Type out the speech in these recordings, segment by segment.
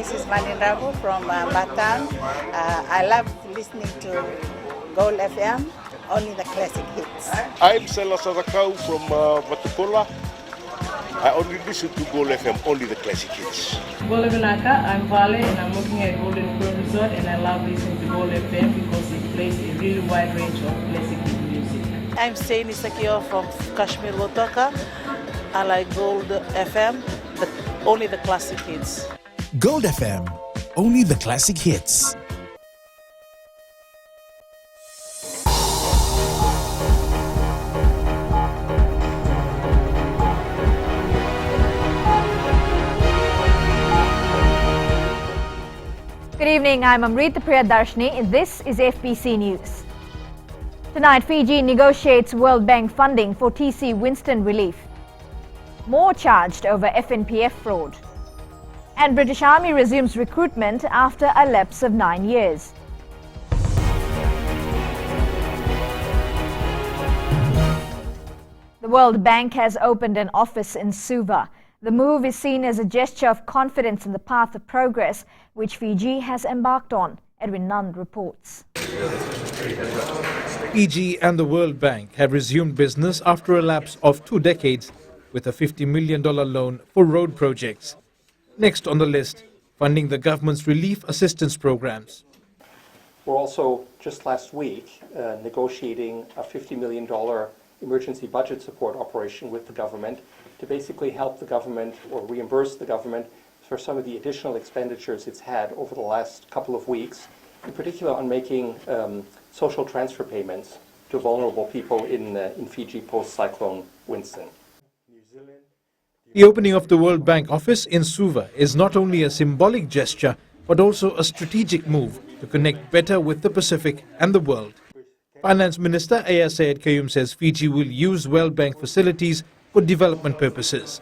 this is Manindrabu from Batam. I love listening to Gold FM, only the classic hits. I'm Sela Sadakau from Vatupula. I only listen to Gold FM, only the classic hits. Gold Naka, I'm Vale and I'm working at Golden Grove Resort and I love listening to Gold FM because it plays a really wide range of classic music. I'm Saini Sakio from Kashmir Wotoka. I like Gold FM, but only the classic hits. Gold FM, only the classic hits. Good evening, I'm Amrita Priyadarshini and this is FBC News. Tonight, Fiji negotiates World Bank funding for TC Winston relief. More charged over FNPF fraud. And British Army resumes recruitment after a lapse of 9 years. The World Bank has opened an office in Suva. The move is seen as a gesture of confidence in the path of progress which Fiji has embarked on. Edwin Nund reports. Fiji and the World Bank have resumed business after a lapse of 2 decades with a $50 million loan for road projects. Next on the list, funding the government's relief assistance programs. We're also, just last week, negotiating a $50 million emergency budget support operation with the government to basically help the government or reimburse the government for some of the additional expenditures it's had over the last couple of weeks, in particular on making social transfer payments to vulnerable people in Fiji post-Cyclone Winston. The opening of the World Bank office in Suva is not only a symbolic gesture, but also a strategic move to connect better with the Pacific and the world. Finance Minister Aya Syed Kayum says Fiji will use World Bank facilities for development purposes.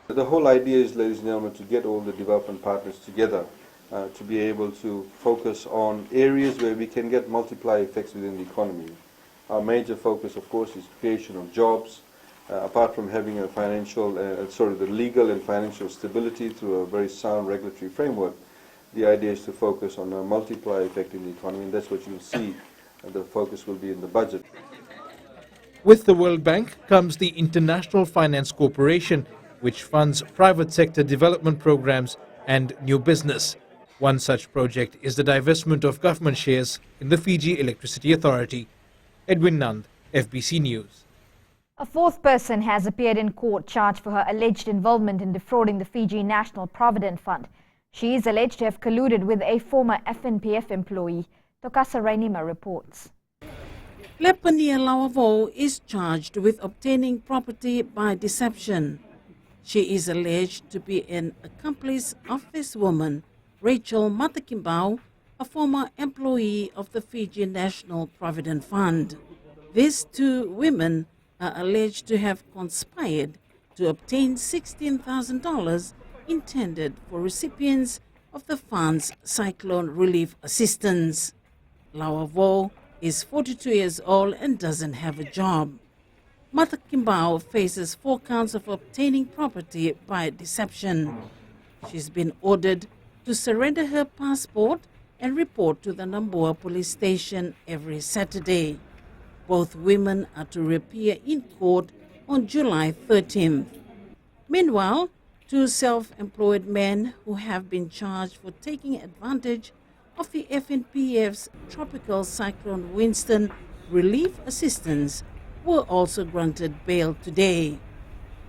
The whole idea is, ladies and gentlemen, to get all the development partners together to be able to focus on areas where we can get multiplier effects within the economy. Our major focus, of course, is creation of jobs. Apart from having a the legal and financial stability through a very sound regulatory framework, the idea is to focus on a multiplier effect in the economy, and that's what you'll see. The focus will be in the budget. With the World Bank comes the International Finance Corporation, which funds private sector development programs and new business. One such project is the divestment of government shares in the Fiji Electricity Authority. Edwin Nund, FBC News. A fourth person has appeared in court charged for her alleged involvement in defrauding the Fiji National Provident Fund. She is alleged to have colluded with a former FNPF employee. Tokasa Rainima reports. Lepania Lawavo is charged with obtaining property by deception. She is alleged to be an accomplice of this woman, Rachel Matakimbau, a former employee of the Fiji National Provident Fund. These two women are alleged to have conspired to obtain $16,000 intended for recipients of the fund's cyclone relief assistance. Lawavo is 42 years old and doesn't have a job. Martha Kimbao faces 4 counts of obtaining property by deception. She's been ordered to surrender her passport and report to the Namboa police station every Saturday. Both women are to appear in court on July 13th. Meanwhile, 2 self-employed men who have been charged for taking advantage of the FNPF's Tropical Cyclone Winston relief assistance were also granted bail today.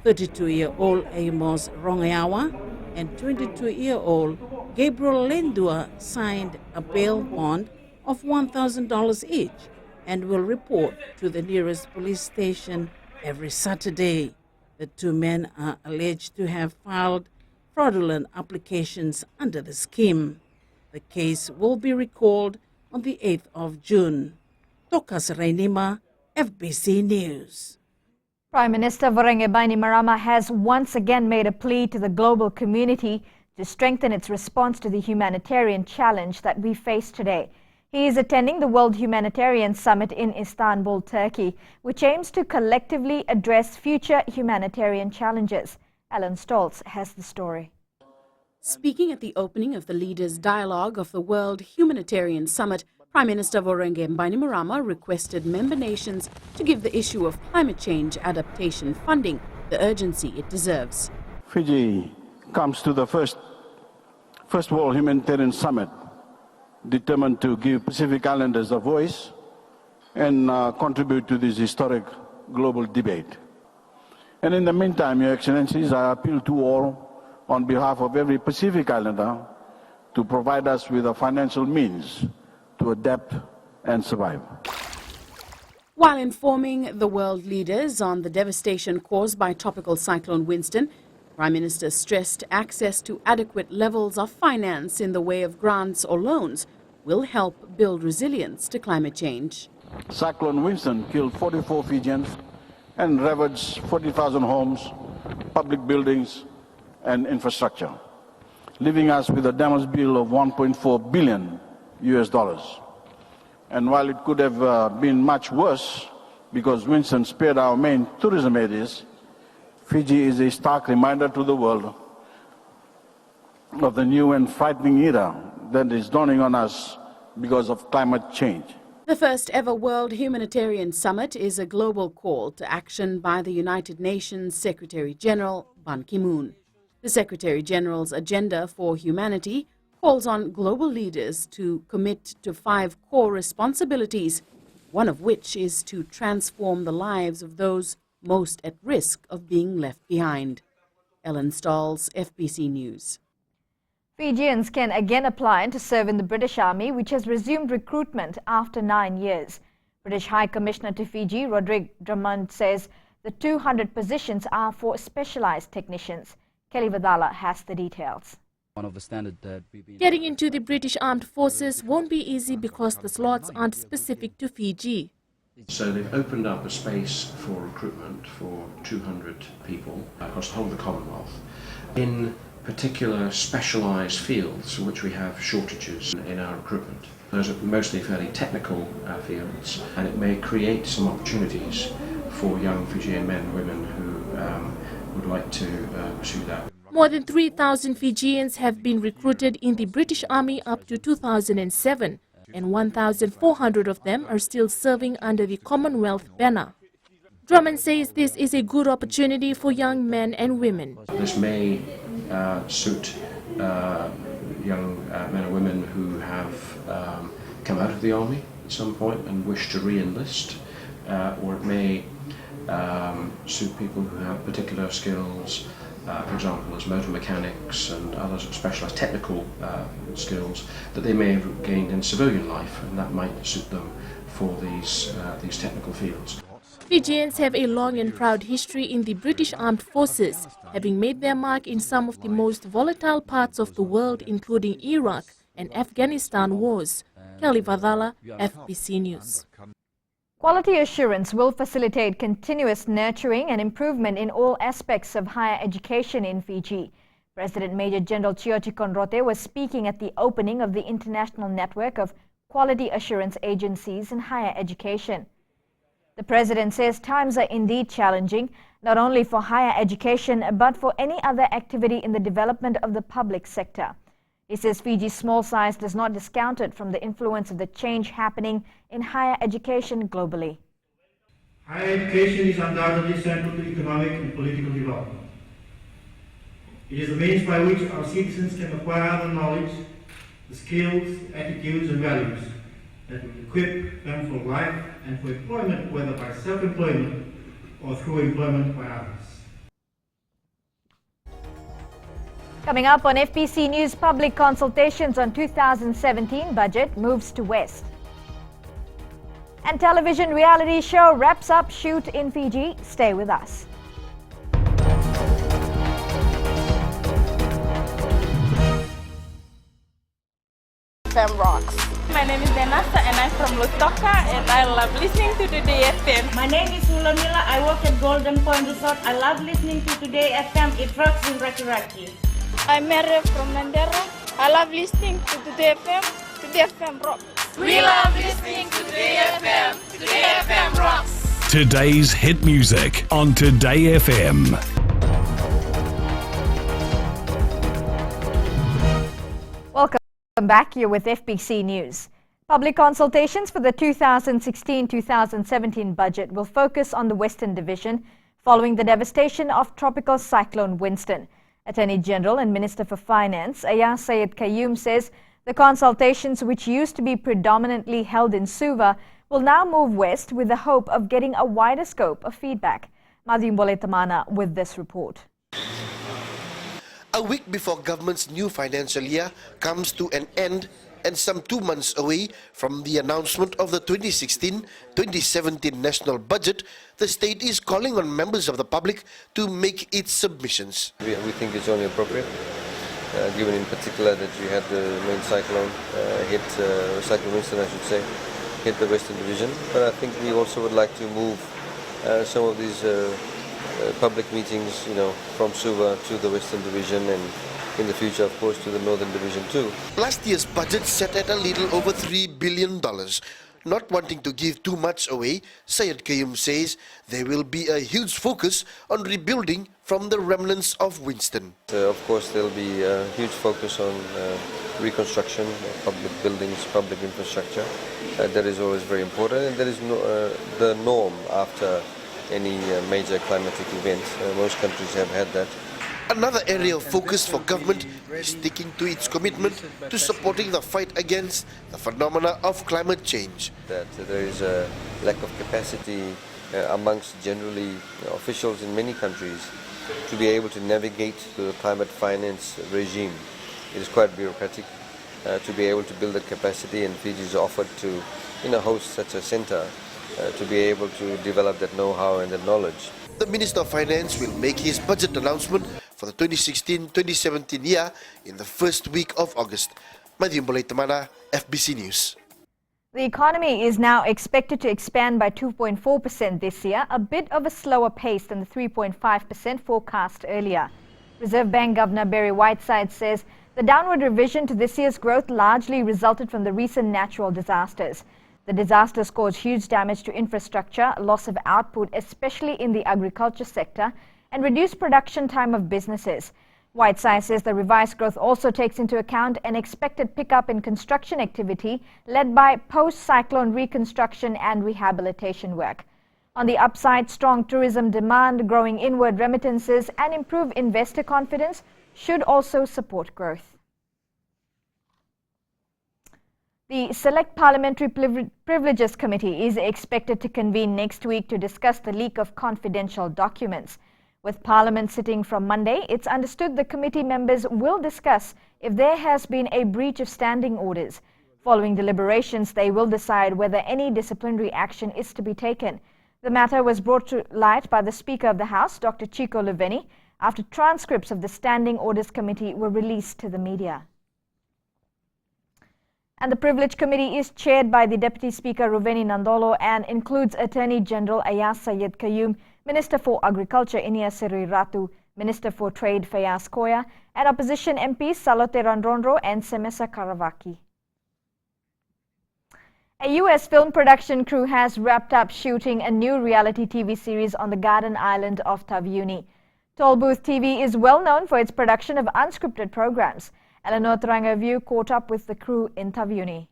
32-year-old Amos Rongayawa and 22-year-old Gabriel Lendua signed a bail bond of $1,000 each and will report to the nearest police station every Saturday. The 2 men are alleged to have filed fraudulent applications under the scheme. The case will be recalled on the 8th of June. Tokas Rainima, FBC News. Prime Minister Voreqe Bainimarama has once again made a plea to the global community to strengthen its response to the humanitarian challenge that we face today. He is attending the World Humanitarian Summit in Istanbul, Turkey, which aims to collectively address future humanitarian challenges. Alan Stoltz has the story. Speaking at the opening of the Leaders' Dialogue of the World Humanitarian Summit, Prime Minister Vorenge Bainimarama requested member nations to give the issue of climate change adaptation funding the urgency it deserves. Fiji comes to the first World Humanitarian Summit determined to give Pacific Islanders a voice and contribute to this historic global debate. And in the meantime, Your Excellencies, I appeal to all on behalf of every Pacific Islander to provide us with the financial means to adapt and survive. While informing the world leaders on the devastation caused by Tropical Cyclone Winston, Prime Minister stressed access to adequate levels of finance in the way of grants or loans will help build resilience to climate change. Cyclone Winston killed 44 Fijians and ravaged 40,000 homes, public buildings and infrastructure, leaving us with a damage bill of $1.4 billion. And while it could have been much worse because Winston spared our main tourism areas, Fiji is a stark reminder to the world of the new and frightening era that is dawning on us because of climate change. The first ever World Humanitarian Summit is a global call to action by the United Nations Secretary-General Ban Ki-moon. The Secretary-General's agenda for humanity calls on global leaders to commit to 5 core responsibilities, one of which is to transform the lives of those most at risk of being left behind. Ellen Stalls, FBC News. Fijians can again apply to serve in the British Army, which has resumed recruitment after 9 years. British High Commissioner to Fiji, Roderick Drummond, says the 200 positions are for specialised technicians. Kelly Vadala has the details. Getting into the British Armed Forces won't be easy because the slots aren't specific to Fiji. So they've opened up a space for recruitment for 200 people across the whole of the Commonwealth in particular specialised fields for which we have shortages in our recruitment. Those are mostly fairly technical fields, and it may create some opportunities for young Fijian men and women who would like to pursue that. More than 3,000 Fijians have been recruited in the British Army up to 2007, and 1,400 of them are still serving under the Commonwealth banner. Drummond says this is a good opportunity for young men and women. This may suit young men and women who have come out of the army at some point and wish to re-enlist, or it may suit people who have particular skills, for example as motor mechanics and other specialised technical skills that they may have gained in civilian life, and that might suit them for these technical fields. Fijians have a long and proud history in the British Armed Forces, having made their mark in some of the most volatile parts of the world, including Iraq and Afghanistan wars. Kelly Vadala, FBC News. Quality assurance will facilitate continuous nurturing and improvement in all aspects of higher education in Fiji. President Major General Chioti Konrote was speaking at the opening of the International Network of Quality Assurance Agencies in Higher Education. The President says times are indeed challenging, not only for higher education, but for any other activity in the development of the public sector. He says Fiji's small size does not discount it from the influence of the change happening in higher education globally. Higher education is undoubtedly central to economic and political development. It is the means by which our citizens can acquire the knowledge, the skills, attitudes and values that will equip them for life and for employment, whether by self-employment or through employment by others. Coming up on FBC News, public consultations on 2017 budget moves to West. And television reality show wraps up shoot in Fiji. Stay with us. FM rocks. My name is Denasa and I'm from Lutoka and I love listening to Today FM. My name is Hulamila. I work at Golden Point Resort. I love listening to Today FM. It rocks in Raki Raki. I'm Mary from Mandera. I love listening to Today FM. Today FM rocks. We love listening to Today FM. Today FM rocks. Today's hit music on Today FM. Welcome back. You're with FBC News. Public consultations for the 2016-2017 budget will focus on the Western Division following the devastation of Tropical Cyclone Winston. Attorney General and Minister for Finance, Ayaz Sayed Qayyum, says the consultations, which used to be predominantly held in Suva, will now move west with the hope of getting a wider scope of feedback. Madhim Boletamana with this report. A week before government's new financial year comes to an end and some 2 months away from the announcement of the 2016-2017 national budget, the state is calling on members of the public to make its submissions. We think it's only appropriate, given in particular that we had the main cyclone Cyclone Winston, I should say, hit the Western Division. But I think we also would like to move some of these public meetings, from Suva to the Western Division, and in the future, of course, to the Northern Division too. Last year's budget set at a little over $3 billion. Not wanting to give too much away, Sayed Qayyum says there will be a huge focus on rebuilding from the remnants of Winston. Of course, there will be a huge focus on reconstruction of public buildings, public infrastructure. That is always very important, and that is the norm after any major climatic event. Most countries have had that. Another area of focus for government is sticking to its commitment to supporting the fight against the phenomena of climate change. That there is a lack of capacity amongst generally officials in many countries to be able to navigate the climate finance regime. It is quite bureaucratic to be able to build that capacity, and Fiji is offered to host such a center to be able to develop that know-how and that knowledge. The Minister of Finance will make his budget announcement for the 2016-2017 year in the first week of August. Madhim Boletamana, FBC News. The economy is now expected to expand by 2.4% this year, a bit of a slower pace than the 3.5% forecast earlier. Reserve Bank Governor Barry Whiteside says the downward revision to this year's growth largely resulted from the recent natural disasters. The disasters caused huge damage to infrastructure, loss of output, especially in the agriculture sector, and reduced production time of businesses. Whiteside says the revised growth also takes into account an expected pickup in construction activity led by post-cyclone reconstruction and rehabilitation work. On the upside, strong tourism demand, growing inward remittances, and improved investor confidence should also support growth. The Select Parliamentary Privileges Committee is expected to convene next week to discuss the leak of confidential documents. With Parliament sitting from Monday, it's understood the committee members will discuss if there has been a breach of standing orders. Following deliberations, they will decide whether any disciplinary action is to be taken. The matter was brought to light by the Speaker of the House, Dr. Chico Luveni, after transcripts of the Standing Orders Committee were released to the media. And the Privilege Committee is chaired by the Deputy Speaker Ruveni Nandolo and includes Attorney General Ayaz Sayed Qayyum, Minister for Agriculture Inia Seri Ratu, Minister for Trade Fayaz Koya, and Opposition MPs Salote Randronro and Semesa Karavaki. A US film production crew has wrapped up shooting a new reality TV series on the Garden Island of Taveuni. Tollbooth TV is well known for its production of unscripted programs. Eleanor Trangerview caught up with the crew in Taveuni.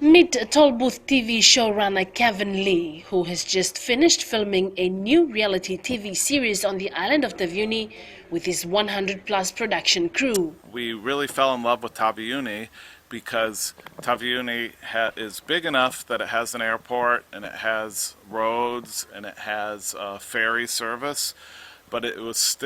Meet Tollbooth TV showrunner Kevin Lee, who has just finished filming a new reality TV series on the island of Taveuni with his 100-plus production crew. We really fell in love with Taveuni because Taveuni is big enough that it has an airport and it has roads and it has ferry service. But it's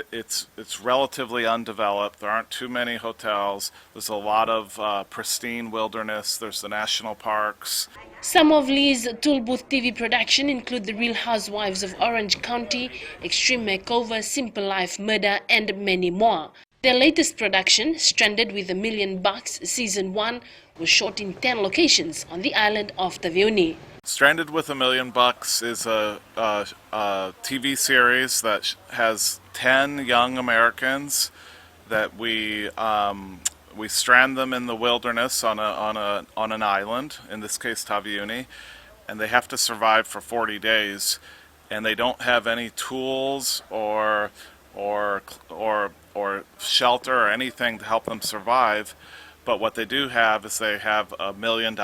relatively undeveloped. There aren't too many hotels. There's a lot of pristine wilderness. There's the national parks. Some of Lee's Tollbooth TV production include The Real Housewives of Orange County, Extreme Makeover, Simple Life Murder, and many more. Their latest production, Stranded with $1 Million, Season 1, was shot in 10 locations on the island of Taveuni. Stranded with $1 Million is a TV series that has 10 young Americans that we strand them in the wilderness on an island, in this case Taveuni, and they have to survive for 40 days, and they don't have any tools or or shelter or anything to help them survive. But what they do have is they have $1 million.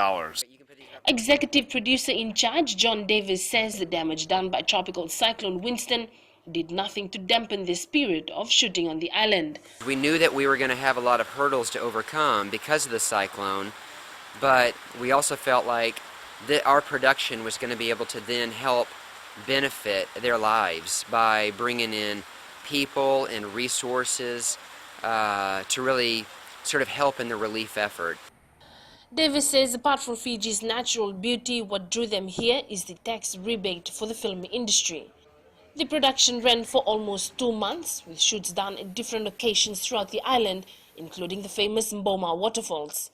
Executive producer in charge, John Davis, says the damage done by Tropical Cyclone Winston did nothing to dampen the spirit of shooting on the island. We knew that we were going to have a lot of hurdles to overcome because of the cyclone, but we also felt like that our production was going to be able to then help benefit their lives by bringing in people and resources to really sort of help in the relief effort. Davis says apart from Fiji's natural beauty, what drew them here is the tax rebate for the film industry. The production ran for almost 2 months, with shoots done at different locations throughout the island, including the famous Mboma waterfalls.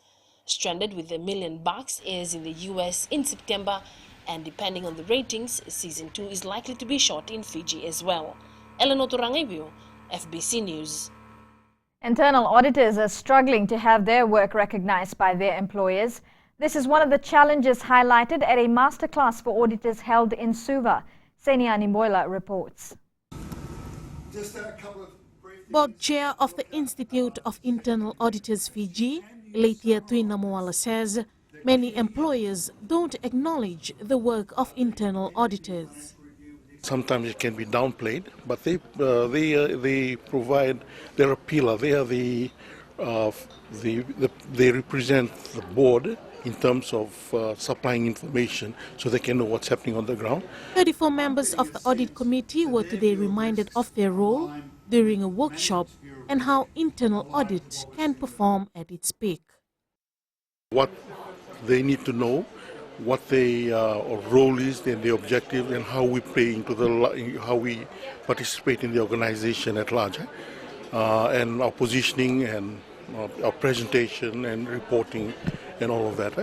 Stranded with $1 million airs in the US in September, and depending on the ratings, season 2 is likely to be shot in Fiji as well. Eleanor Turangibio, FBC News. Internal auditors are struggling to have their work recognized by their employers. This is one of the challenges highlighted at a masterclass for auditors held in Suva. Senia Nimboila reports. Board Chair of the Institute of Internal Auditors Fiji, Leitia Tuinamoala, says many employers don't acknowledge the work of internal auditors. Sometimes it can be downplayed, but they provide, they're a pillar. They are they represent the board in terms of supplying information so they can know what's happening on the ground. 34 members of the audit committee were today reminded of their role during a workshop and how internal audit can perform at its peak. What they need to know, what their role is, and the objective, and how we play into how we participate in the organization at large, and our positioning and our presentation and reporting and all of that,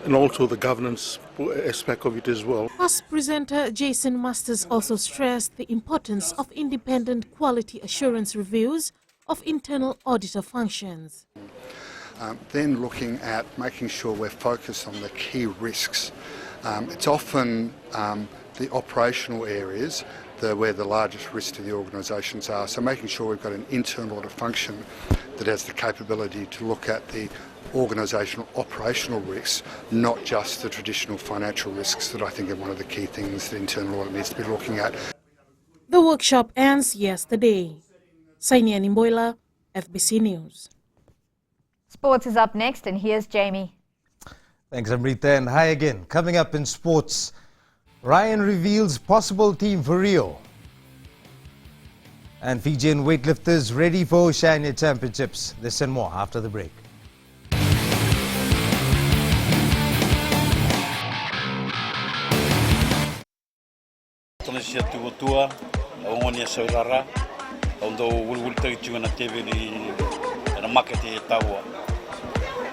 and also the governance aspect of it as well. Past presenter Jason Masters also stressed the importance of independent quality assurance reviews of internal auditor functions. Then looking at making sure we're focused on the key risks. It's often the operational areas where the largest risks to the organisations are. So making sure we've got an internal audit function that has the capability to look at the organisational operational risks, not just the traditional financial risks that I think are one of the key things that internal audit needs to be looking at. The workshop ends yesterday. Sainia Nimboila, FBC News. Sports is up next, and here's Jamie. Thanks, Amrita, and hi again. Coming up in sports, Ryan reveals possible team for Rio. And Fijian weightlifters ready for Oceania Championships. This and more after the break.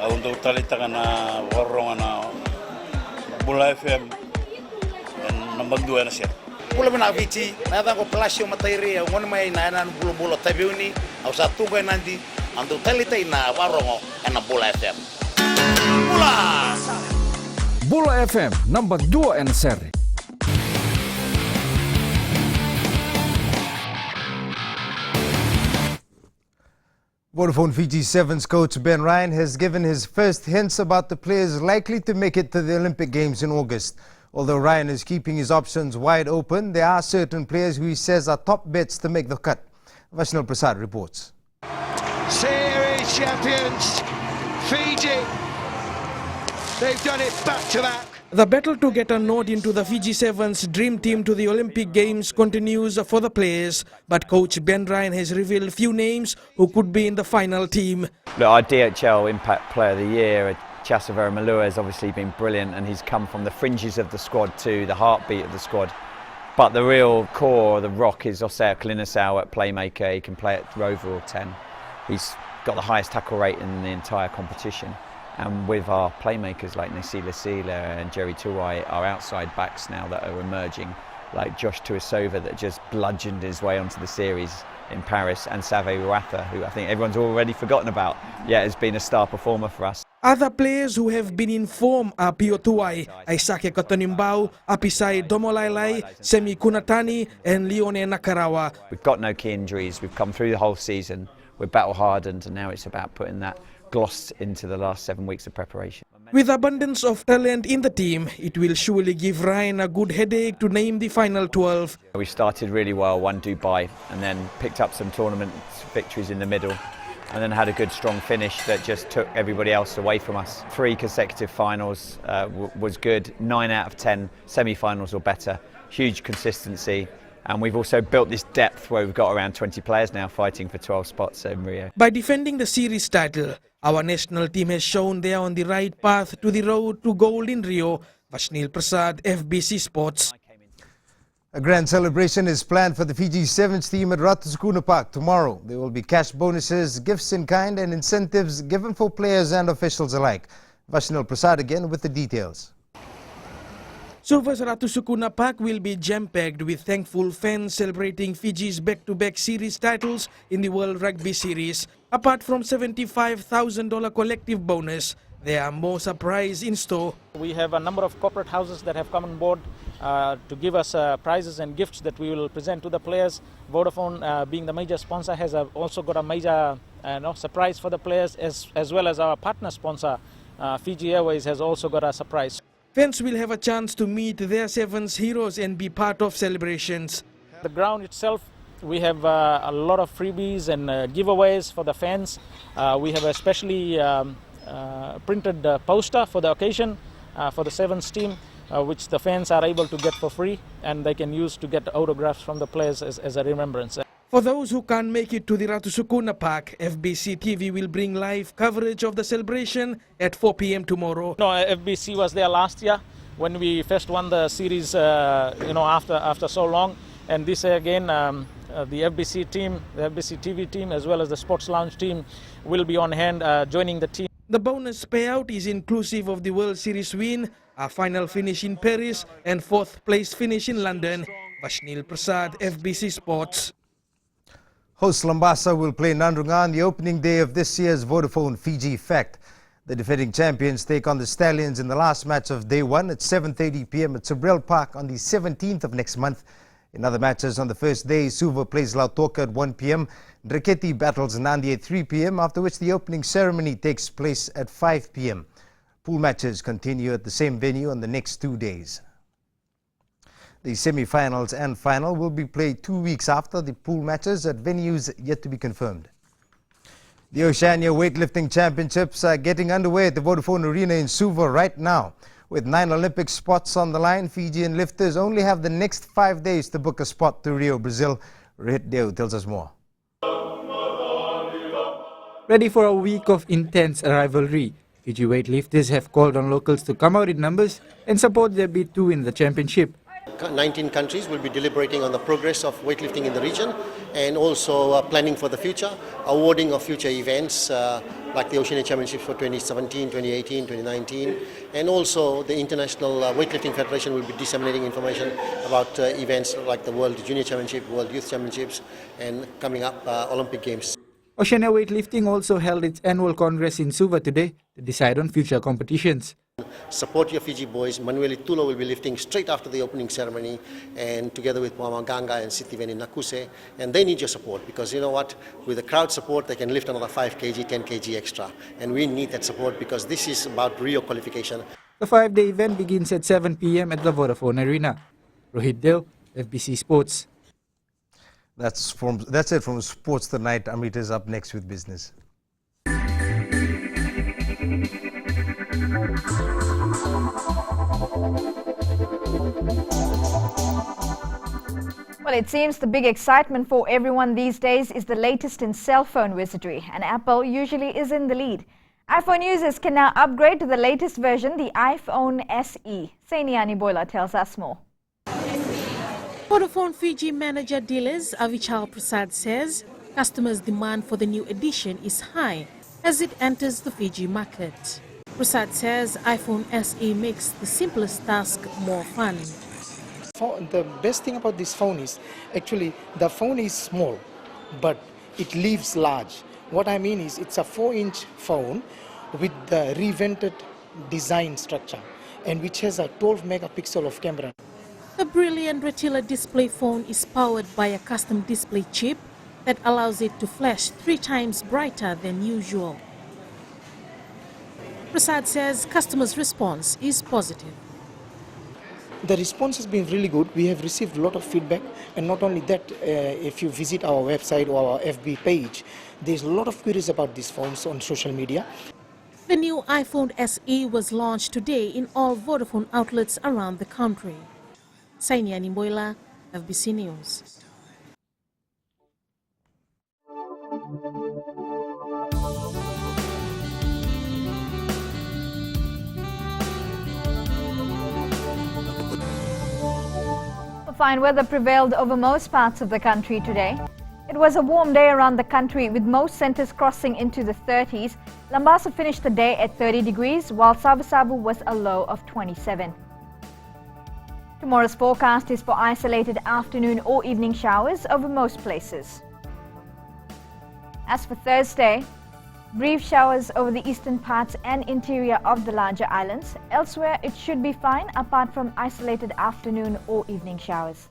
Untuk talita kana warong na Bula FM number 2 na siya. Bula na Fiji, na ko plasyo matayri, ngon may na bulo tabiuni, au sa tungay nanti, untuk talita na warong na Bula FM. Bula FM number 2 na seri. Vodafone Fiji Sevens coach Ben Ryan has given his first hints about the players likely to make it to the Olympic Games in August. Although Ryan is keeping his options wide open, there are certain players who he says are top bets to make the cut. Vaishnav Prasad reports. Series champions, Fiji. They've done it back to back. The battle to get a nod into the Fiji Sevens dream team to the Olympic Games continues for the players, but coach Ben Ryan has revealed few names who could be in the final team. Look, our DHL Impact Player of the Year, Chasavera Malua, has obviously been brilliant, and he's come from the fringes of the squad to the heartbeat of the squad. But the real core, the rock, is Osea Klinisau at playmaker. He can play at rover or 10. He's got the highest tackle rate in the entire competition. And with our playmakers like Nasila Sila and Jerry Tuwai, our outside backs now that are emerging, like Josh Tuisova that just bludgeoned his way onto the series in Paris, and Save Ruatha, who I think everyone's already forgotten about, yet has been a star performer for us. Other players who have been in form are Pio Tuai, Aisake Kotonimbao, Apisai Domolailai, Semi Kunatani and Leone Nakarawa. We've got no key injuries, we've come through the whole season, we're battle hardened, and now it's about putting that gloss into the last 7 weeks of preparation. With abundance of talent in the team, it will surely give Ryan a good headache to name the final 12. We started really well, won Dubai, and then picked up some tournament victories in the middle, and then had a good strong finish that just took everybody else away from us. 3 consecutive finals was good, 9 out of 10 semi-finals or better, huge consistency, and we've also built this depth where we've got around 20 players now fighting for 12 spots in Rio. By defending the series title, our national team has shown they are on the right path to the road to gold in Rio. Vashnil Prasad, FBC Sports. A grand celebration is planned for the Fiji Sevens team at Ratusukuna Park tomorrow. There will be cash bonuses, gifts in kind and incentives given for players and officials alike. Vashnil Prasad again with the details. Suva's Ratusukuna Park will be jam-packed with thankful fans celebrating Fiji's back-to-back series titles in the World Rugby Series. Apart from $75,000 collective bonus, there are more surprises in store. We have a number of corporate houses that have come on board to give us prizes and gifts that we will present to the players. Vodafone, being the major sponsor, has also got a major surprise for the players, as well as our partner sponsor, Fiji Airways, has also got a surprise. Fans will have a chance to meet their Sevens heroes and be part of celebrations. The ground itself, we have a lot of freebies and giveaways for the fans. We have a specially printed poster for the occasion for the Sevens team, which the fans are able to get for free, and they can use to get autographs from the players as a remembrance. For those who can't make it to the Ratusukuna Park, FBC TV will bring live coverage of the celebration at 4 p.m. tomorrow. No, FBC was there last year when we first won the series, after so long, and this year again, the FBC team, the FBC TV team, as well as the Sports Lounge team will be on hand joining the team. The bonus payout is inclusive of the World Series win, a final finish in Paris and 4th place finish in London. Vashnil Prasad, FBC Sports. Host Lambasa will play Nandrunga on the opening day of this year's Vodafone Fiji Fact. The defending champions take on the Stallions in the last match of day 1 at 7:30 p.m. at Sobrel Park on the 17th of next month. In other matches on the first day, Suva plays Lautoka at 1 p.m. Reketi battles Nandi at 3 p.m. after which the opening ceremony takes place at 5 p.m. Pool matches continue at the same venue on the next 2 days. The semi-finals and final will be played 2 weeks after the pool matches at venues yet to be confirmed. The Oceania Weightlifting Championships are getting underway at the Vodafone Arena in Suva right now. With 9 Olympic spots on the line, Fijian lifters only have the next 5 days to book a spot to Rio, Brazil. Rohit Deo tells us more. Ready for a week of intense rivalry, Fiji weightlifters have called on locals to come out in numbers and support their bid to win the championship. 19 countries will be deliberating on the progress of weightlifting in the region and also planning for the future, awarding of future events like the Oceania Championships for 2017, 2018, 2019, and also the International Weightlifting Federation will be disseminating information about events like the World Junior Championship, World Youth Championships, and coming up Olympic Games. Oceania Weightlifting also held its annual congress in Suva today to decide on future competitions. Support your Fiji boys. Manuel Tulo will be lifting straight after the opening ceremony, and together with Mama Ganga and Sitiven in Nakuse, and they need your support because you know what, with the crowd support they can lift another 5 kg, 10 kg extra, and we need that support because this is about Rio qualification. The 5-day event begins at 7 p.m. at the Vodafone Arena. Rohit Deo, FBC Sports. That's it from Sports Tonight. Amit is up next with business. Well, it seems the big excitement for everyone these days is the latest in cell phone wizardry, and Apple usually is in the lead. iPhone users can now upgrade to the latest version, the iPhone SE. Sainiani Boila tells us more. Vodafone Fiji manager dealers Avichal Prasad says customers' demand for the new edition is high as it enters the Fiji market. Prasad says iPhone SE makes the simplest task more fun. The best thing about this phone is actually the phone is small, but it leaves large. What I mean is it's a 4-inch phone with the revamped design structure and which has a 12 megapixel of camera. The brilliant Retina display phone is powered by a custom display chip that allows it to flash 3 times brighter than usual. Prasad says customers' response is positive. The response has been really good. We have received a lot of feedback, and not only that, if you visit our website or our FB page, there's a lot of queries about these phones on social media. The new iPhone SE was launched today in all Vodafone outlets around the country. Sainia Nimboila, FBC News. Fine weather prevailed over most parts of the country today. It was a warm day around the country with most centres crossing into the 30s. Lambasa finished the day at 30 degrees while Sabu was a low of 27. Tomorrow's forecast is for isolated afternoon or evening showers over most places. As for Thursday, brief showers over the eastern parts and interior of the larger islands. Elsewhere, it should be fine apart from isolated afternoon or evening showers.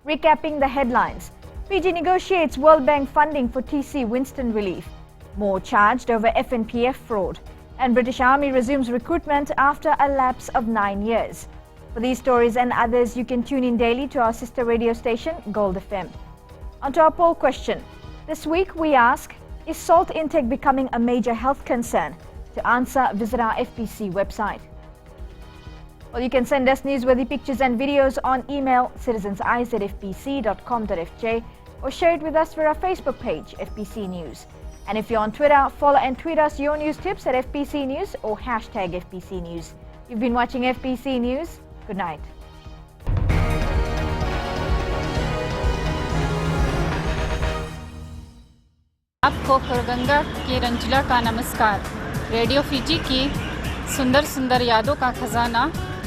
Recapping the headlines, Fiji negotiates World Bank funding for TC Winston relief. More charged over FNPF fraud. And British Army resumes recruitment after a lapse of 9 years. For these stories and others, you can tune in daily to our sister radio station, Gold FM. On to our poll question. This week we ask, is salt intake becoming a major health concern? To answer, visit our FPC website. Well, you can send us newsworthy pictures and videos on email citizenseyes@fpc.com.fj or share it with us through our Facebook page, FPC News. And if you're on Twitter, follow and tweet us your news tips at FPC News or hashtag FPC News. You've been watching FPC News. Good night. आपको खरगंगा की रंजिला का नमस्कार। Radio Fiji की सुंदर सुंदर यादों का खजाना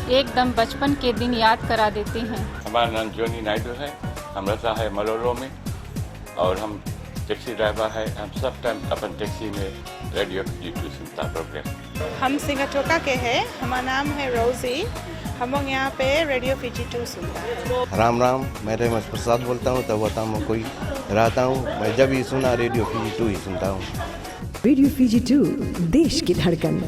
एकदम बचपन के दिन याद करा देते हैं। हमारा नाम जोनी नायडू है, हम रहता है मलोलो में और हम टैक्सी ड्राइवर है। हम सब टाइम अपन टैक्सी में रेडियो फिजी 2 सुनता प्रोग्राम। हम सिंगाटोका के हैं, हमारा नाम है रोजी। हम लोग यहाँ पे रेडियो फिजी 2 सुनता है। राम राम, मैं रेमस प्रसाद बोलता हूँ, तब वतन में कोई रहता हूँ। मैं जब भी सुना रेडियो फिजी 2 ही सुनता हूँ। रेडियो फिजी 2 देश की धड़कन।